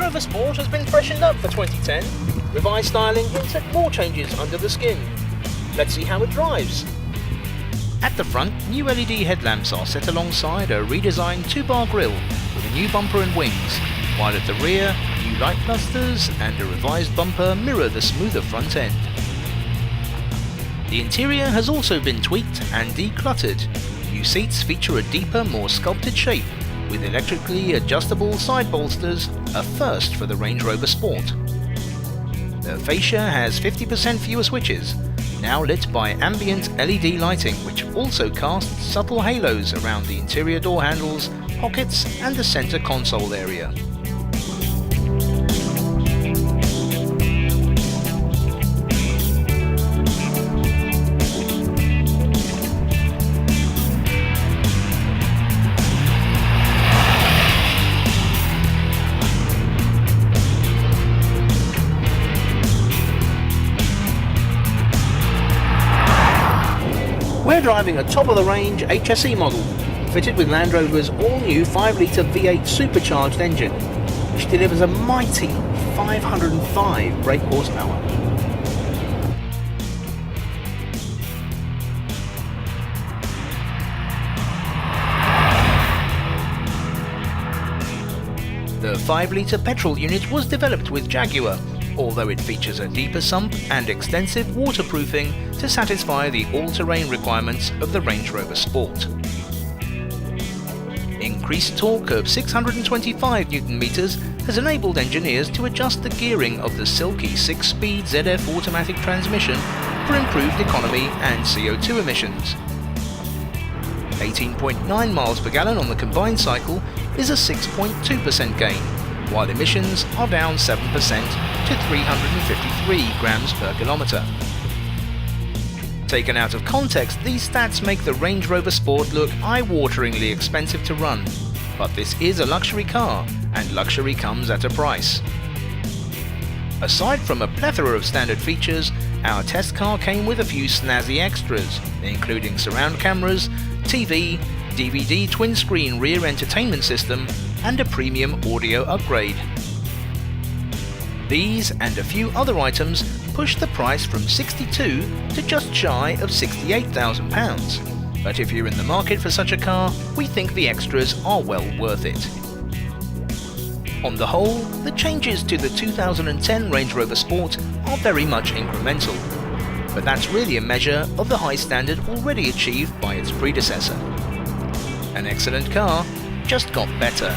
Rover Sport has been freshened up for 2010. Revised styling hints at more changes under the skin. Let's see how it drives. At the front, new LED headlamps are set alongside a redesigned 2-bar grille with a new bumper and wings, while at the rear, new light clusters and a revised bumper mirror the smoother front end. The interior has also been tweaked and decluttered. New seats feature a deeper, more sculpted shape, with electrically adjustable side bolsters, a first for the Range Rover Sport. The fascia has 50% fewer switches, now lit by ambient LED lighting, which also casts subtle halos around the interior door handles, pockets and the center console area. We're driving a top-of-the-range HSE model, fitted with Land Rover's all-new 5-litre V8 supercharged engine, which delivers a mighty 505 brake horsepower. The 5-litre petrol unit was developed with Jaguar, although it features a deeper sump and extensive waterproofing to satisfy the all-terrain requirements of the Range Rover Sport. Increased torque of 625 Nm has enabled engineers to adjust the gearing of the silky 6-speed ZF automatic transmission for improved economy and CO2 emissions. 18.9 miles per gallon on the combined cycle is a 6.2% gain, while emissions are down 7% to 353 grams per kilometre. Taken out of context, these stats make the Range Rover Sport look eye-wateringly expensive to run, but this is a luxury car, and luxury comes at a price. Aside from a plethora of standard features, our test car came with a few snazzy extras, including surround cameras, TV, DVD twin-screen rear entertainment system, and a premium audio upgrade. These and a few other items push the price from £62,000 to just shy of £68,000. But if you're in the market for such a car, we think the extras are well worth it. On the whole, the changes to the 2010 Range Rover Sport are very much incremental, but that's really a measure of the high standard already achieved by its predecessor. An excellent car, just got better.